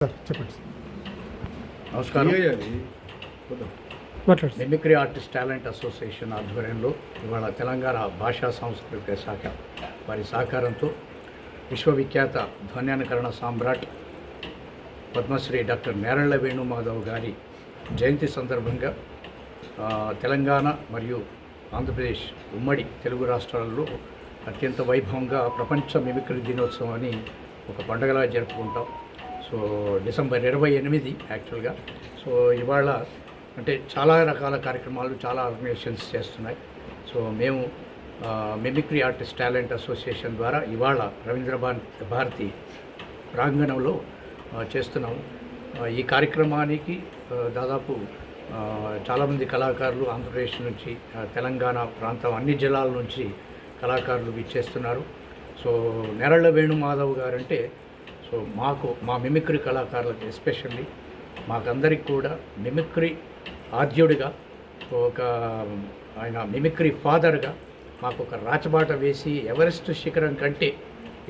చెప్పండి. నమస్కారం. Mimicry artist talent association ఆధ్వర్యంలో ఇవాళ తెలంగాణ భాషా సాంస్కృతిక శాఖ వారి సహకారంతో విశ్వవిఖ్యాత ధ్వన్యానుకరణ సామ్రాట్ పద్మశ్రీ డాక్టర్ నేరళ్ల వేణుమాధవ్ గారి జయంతి సందర్భంగా తెలంగాణ మరియు ఆంధ్రప్రదేశ్ ఉమ్మడి తెలుగు రాష్ట్రాలలో అత్యంత వైభవంగా ప్రపంచ మిమిక్రీ దినోత్సవాన్ని ఒక పండుగలా జరుపుకుంటాం. సో డిసెంబర్ 28 యాక్చువల్గా. సో ఇవాళ అంటే చాలా రకాల కార్యక్రమాలు చాలా ఆర్గనైజేషన్స్ చేస్తున్నాయి. సో మేము మిమిక్రీ ఆర్టిస్ట్ టాలెంట్ అసోసియేషన్ ద్వారా ఇవాళ రవీంద్ర భారతి ప్రాంగణంలో చేస్తున్నాము. ఈ కార్యక్రమానికి దాదాపు చాలామంది కళాకారులు ఆంధ్రప్రదేశ్ నుంచి, తెలంగాణ ప్రాంతం అన్ని జిల్లాల నుంచి కళాకారులు విచ్చేస్తున్నారు. So Nerella Venumadhav guarantee so మా మిమిక్రీ కళాకారులకు ఎస్పెషల్లీ మాకందరికి కూడా మిమిక్రీ ఆద్యుడిగా ఆయన మిమిక్రీ ఫాదర్గా మాకు ఒక రాచబాట వేసి ఎవరెస్ట్ శిఖరం కంటే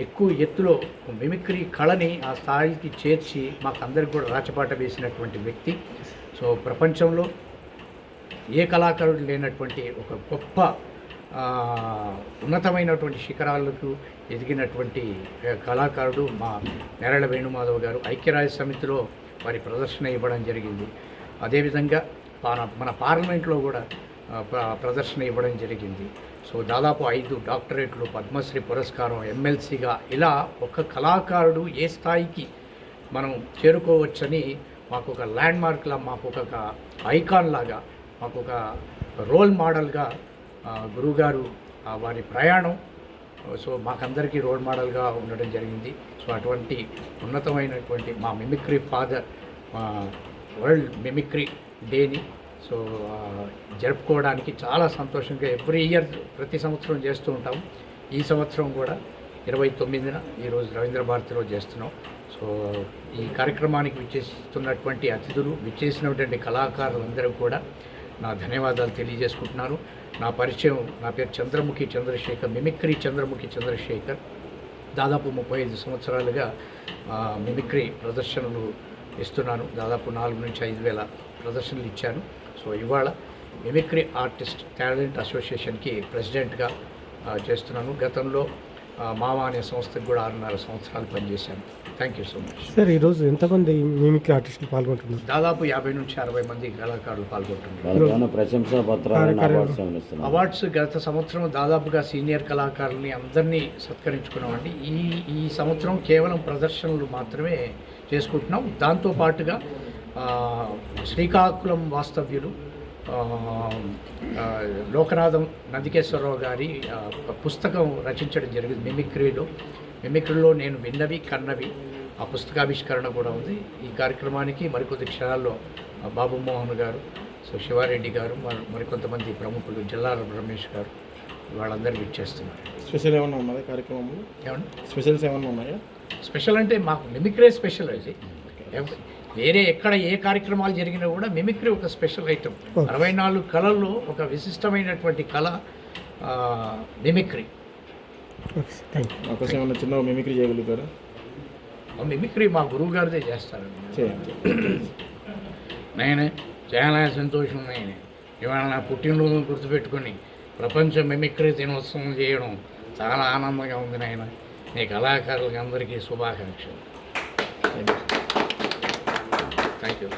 ఎక్కువ ఎత్తులో మిమిక్రీ కళని ఆ స్థాయికి చేర్చి మాకందరికి కూడా రాచబాట వేసినటువంటి వ్యక్తి. సో ప్రపంచంలో ఏ కళాకారుడు లేనటువంటి ఒక గొప్ప ఉన్నతమైనటువంటి శిఖరాలకు ఎదిగినటువంటి కళాకారుడు మా నేరళ్ల వేణుమాధవ్ గారు. ఐక్యరాజ్య సమితిలో వారి ప్రదర్శన ఇవ్వడం జరిగింది. అదేవిధంగా మన పార్లమెంట్లో కూడా ప్రదర్శన ఇవ్వడం జరిగింది. సో దాదాపు 5 డాక్టరేట్లు, పద్మశ్రీ పురస్కారం, ఎమ్మెల్సీగా ఇలా ఒక కళాకారుడు ఏ స్థాయికి మనం చేరుకోవచ్చని మాకు ఒక ల్యాండ్ మార్క్లా, మాకు ఒక ఐకాన్ లాగా, మాకు ఒక రోల్ మోడల్గా గురువుగారు వారి ప్రయాణం సో మాకందరికీ రోల్ మోడల్గా ఉండడం జరిగింది. సో అటువంటి ఉన్నతమైనటువంటి మా మిమిక్రీ ఫాదర్ వరల్డ్ మిమిక్రి డేని సో జరుపుకోవడానికి చాలా సంతోషంగా ఎవ్రీ ఇయర్ ప్రతి సంవత్సరం చేస్తూ ఉంటాం. ఈ సంవత్సరం కూడా 29న ఈరోజు రవీంద్ర భారతిలో చేస్తున్నాం. సో ఈ కార్యక్రమానికి విచ్చేస్తున్నటువంటి అతిథులు, విచ్చేసినటువంటి కళాకారులందరూ కూడా నా ధన్యవాదాలు తెలియజేసుకుంటున్నాను. నా పరిచయం, నా పేరు చంద్రముఖి చంద్రశేఖర్, మిమిక్రీ చంద్రముఖి చంద్రశేఖర్. దాదాపు 35 సంవత్సరాలుగా మిమిక్రీ ప్రదర్శనలు ఇస్తున్నాను. దాదాపు 4 నుంచి 5 వేల ప్రదర్శనలు ఇచ్చాను. సో ఇవాళ మిమిక్రీ ఆర్టిస్ట్ టాలెంట్ అసోసియేషన్కి ప్రెసిడెంట్గా చేస్తున్నాను. గతంలో మావా అనే సంస్థకు కూడా 6.5 సంవత్సరాలు పనిచేశాను. Thank you so much. Sir, ఈరోజు ఎంతమంది మిమిక్రీ ఆర్టిస్టులు పాల్గొంటున్నారు? దాదాపు 50 నుంచి 60 మంది కళాకారులు పాల్గొంటున్నారు. అవార్డ్స్ గత సంవత్సరం దాదాపుగా సీనియర్ కళాకారుల్ని అందరినీ సత్కరించుకున్నామండి. ఈ సంవత్సరం కేవలం ప్రదర్శనలు మాత్రమే చేసుకుంటున్నాం. దాంతోపాటుగా శ్రీకాకుళం వాస్తవ్యులు లోకనాథం నందికేశ్వరరావు గారి పుస్తకం రచించడం జరిగింది. మిమిక్రీలో నేను విన్నవి కన్నవి, ఆ పుస్తకావిష్కరణ కూడా ఉంది. ఈ కార్యక్రమానికి మరికొద్ది క్షణాల్లో బాబు మోహన్ గారు, సో శివారెడ్డి గారు, మరికొంతమంది ప్రముఖులు, జిల్లాల రమేష్ గారు వాళ్ళందరూ విచ్చేస్తున్నారు. స్పెషల్ ఏమన్నా ఉన్నది కార్యక్రమంలో? ఏమన్నా స్పెషల్స్ ఏమన్నా ఉన్నాయా? స్పెషల్ అంటే మాకు మిమిక్రీ స్పెషల్ అది. వేరే ఎక్కడ ఏ కార్యక్రమాలు జరిగినా కూడా మిమిక్రీ ఒక స్పెషల్ ఐటమ్. 64 కళల్లో ఒక విశిష్టమైనటువంటి కళ మిమిక్రీ. చిన్న మిమిక్రీ చేయగలుగుతారా? మిమిక్రీ మా గురువు గారిదే చేస్తారు. నేనే చాలా సంతోషం. ఇవాళ నా పుట్టినరోజును గుర్తుపెట్టుకొని ప్రపంచ మిమిక్రీ దినోత్సవం చేయడం చాలా ఆనందంగా ఉంది. నాయన మీ కళాకారులకి అందరికీ శుభాకాంక్షలు. Thank you.